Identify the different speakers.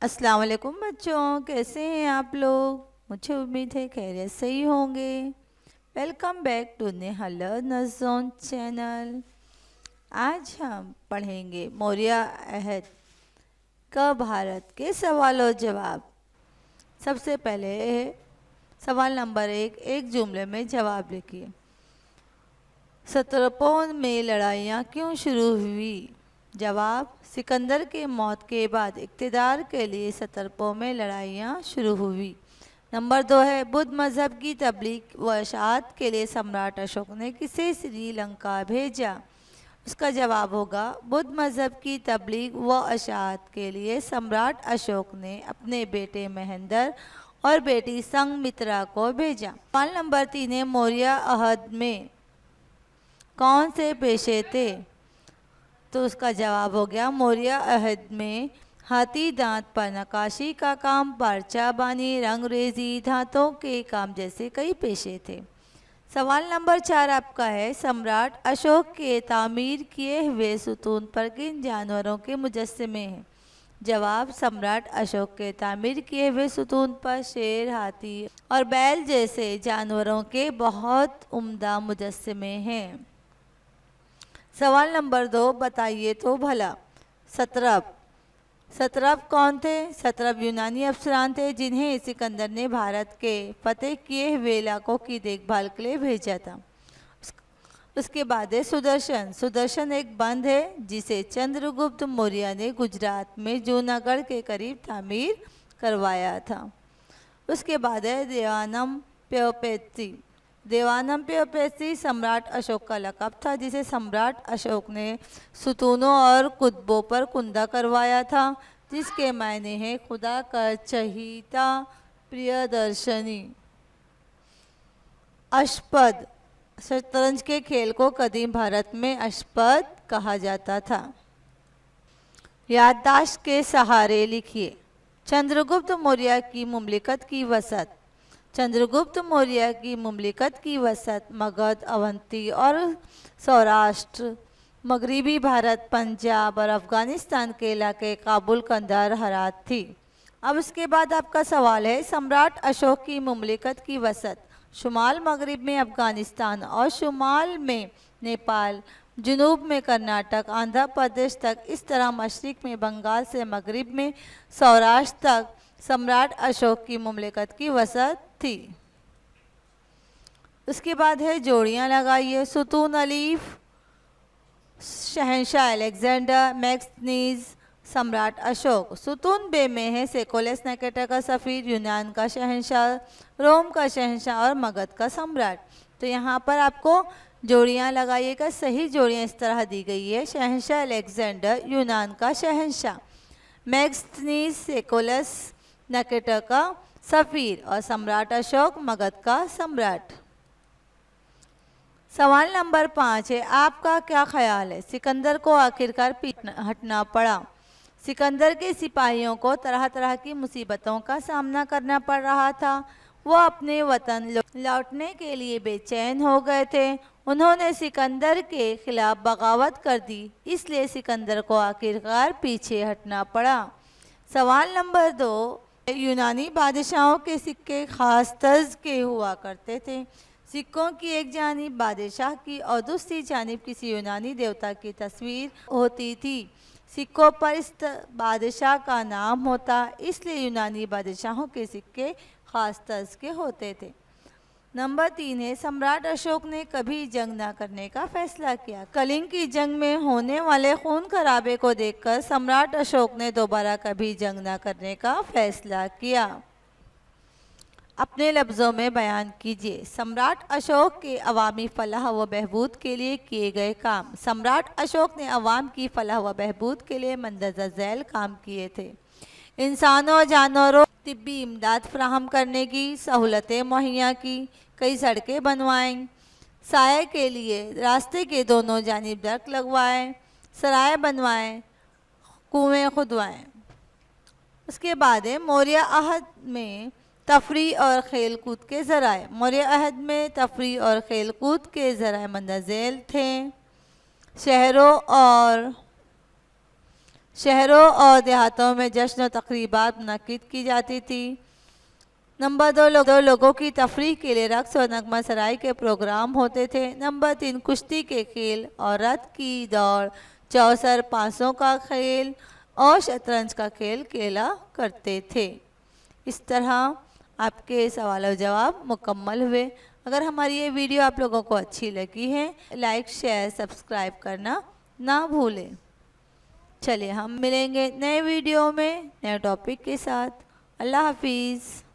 Speaker 1: अस्सलाम वालेकुम बच्चों, कैसे हैं आप लोग। मुझे उम्मीद है खैरियत से ही होंगे। वेलकम बैक टू नेहाला नज़ोन चैनल। आज हम पढ़ेंगे मौर्य अहद का भारत के सवाल और जवाब। सबसे पहले सवाल नंबर 1, एक जुमले में जवाब लिखिए। सत्रपों में लड़ाइयाँ क्यों शुरू हुई। जवाब, सिकंदर के मौत के बाद इक़्तिदार के लिए सत्रपों में लड़ाइयाँ शुरू हुई। नंबर 2 है, बुद्ध मज़हब की तबलीग व इशाअत के लिए सम्राट अशोक ने किसे श्रीलंका भेजा। उसका जवाब होगा, बुद्ध मज़हब की तबलीग व इशाअत के लिए सम्राट अशोक ने अपने बेटे महेंद्र और बेटी संघमित्रा को भेजा। सवाल नंबर 3 है, मौर्य अहद में कौन से पेशे थे। तो उसका जवाब हो गया, मौर्य अहद में हाथी दांत पर नक्काशी का काम, पर्चा बानी, रंगरेजी, धातों के काम जैसे कई पेशे थे। सवाल नंबर 4 आपका है, सम्राट अशोक के तामीर किए हुए सुतून पर किन जानवरों के मुजस्समे हैं। जवाब, सम्राट अशोक के तामीर किए हुए सुतून पर शेर, हाथी और बैल जैसे जानवरों के बहुत उम्दा मुजस्समे हैं। सवाल नंबर 2, बताइए तो भला सत्रप कौन थे। सत्रप यूनानी अफसरान थे जिन्हें सिकंदर ने भारत के फतेह किए हुए इलाकों की देखभाल के लिए भेजा था। उसके बाद है सुदर्शन एक बंद है जिसे चंद्रगुप्त मौर्य ने गुजरात में जूनागढ़ के करीब तामीर करवाया था। उसके बाद है देवानम प्योपेसी सम्राट अशोक का लक़ब था जिसे सम्राट अशोक ने सुतूनों और कुतुबों पर कुंदा करवाया था, जिसके मायने हैं खुदा का चहीता, प्रियदर्शनी। अश्पद, शतरंज के खेल को कदीम भारत में अश्पद कहा जाता था। याददाश्त के सहारे लिखिए। चंद्रगुप्त मौर्य की मुमलिकत की वसत। चंद्रगुप्त मौर्य की मुमलिकत की वसत मगध, अवंती और सौराष्ट्र, मगरिबी भारत, पंजाब और अफ़गानिस्तान के इलाके काबुल, कंधार, हरात थी। अब उसके बाद आपका सवाल है, सम्राट अशोक की मुमलिकत की वसत शुमाल मगरिब में अफ़गानिस्तान और शुमाल में नेपाल, जुनूब में कर्नाटक, आंध्र प्रदेश तक, इस तरह मशरिक में बंगाल से मगरिब में सौराष्ट्र तक सम्राट अशोक की मुमलिकत की वसत थी। उसके बाद है जोड़ियाँ लगाइए। सुतून अलीफ, शहंशाह अलेक्जेंडर, मैक्सनीज, सम्राट अशोक। सुतून बे में है सेकोलस निकेटर का सफ़ीर, यूनान का शहंशाह, रोम का शहंशाह और मगध का सम्राट। तो यहाँ पर आपको जोड़ियाँ लगाइएगा। सही जोड़ियाँ इस तरह दी गई है, शहंशाह अलेक्जेंडर यूनान का शहंशाह, मैक्सनीज सेकोलस निकेटर का सफ़ीर और सम्राट अशोक मगध का सम्राट। सवाल नंबर 5 है, आपका क्या ख्याल है, सिकंदर को आखिरकार हटना पड़ा। सिकंदर के सिपाहियों को तरह तरह की मुसीबतों का सामना करना पड़ रहा था। वो अपने वतन लौटने के लिए बेचैन हो गए थे। उन्होंने सिकंदर के खिलाफ बगावत कर दी, इसलिए सिकंदर को आखिरकार पीछे हटना पड़ा। सवाल नंबर 2, यूनानी बादशाहों के सिक्के खास तर्ज के हुआ करते थे। सिक्कों की एक जानिब बादशाह की और दूसरी जानिब किसी यूनानी देवता की तस्वीर होती थी। सिक्कों पर इस बादशाह का नाम होता, इसलिए यूनानी बादशाहों के सिक्के खास तर्ज के होते थे। नंबर 3 है, सम्राट अशोक ने कभी जंग न करने का फैसला किया। कलिंग की जंग में होने वाले खून खराबे को देखकर सम्राट अशोक ने दोबारा कभी जंग न करने का फैसला किया। अपने लफ्ज़ों में बयान कीजिए। सम्राट अशोक के अवामी फलाह व बहबूद के लिए किए गए काम। सम्राट अशोक ने अवाम की फलाह व बहबूद के लिए मंदरजा झैल काम किए थे। इंसानों और जानवरों तिब्बी इमदाद फ्राहम करने की सहूलतें मुहैया की, कई सड़कें बनवाएं, साये के लिए रास्ते के दोनों जानिब दरख्त लगवाएं, सराय बनवाएं, कुएं खुदवाएं। उसके बाद है, मौर्य अहद में तफरी और खेल कूद के ज़राए। मौर्य अहद में तफरी और खेल कूद के ज़राए मंदरज़ेल थे। शहरों और शहरों और देहातों में जश्न और तकरीबात मुनक्किद की जाती थी। नंबर 2, लोगों की तफरीह के लिए रक्स और नगमा सराई के प्रोग्राम होते थे। नंबर 3, कुश्ती के खेल और रथ की दौड़, चौसर, पासों का खेल और शतरंज का खेल खेला करते थे। इस तरह आपके सवाल और जवाब मुकम्मल हुए। अगर हमारी ये वीडियो आप लोगों को अच्छी लगी है, लाइक, शेयर, सब्सक्राइब करना ना भूलें। चलिए हम मिलेंगे नए वीडियो में नए टॉपिक के साथ। अल्लाह हाफिज़।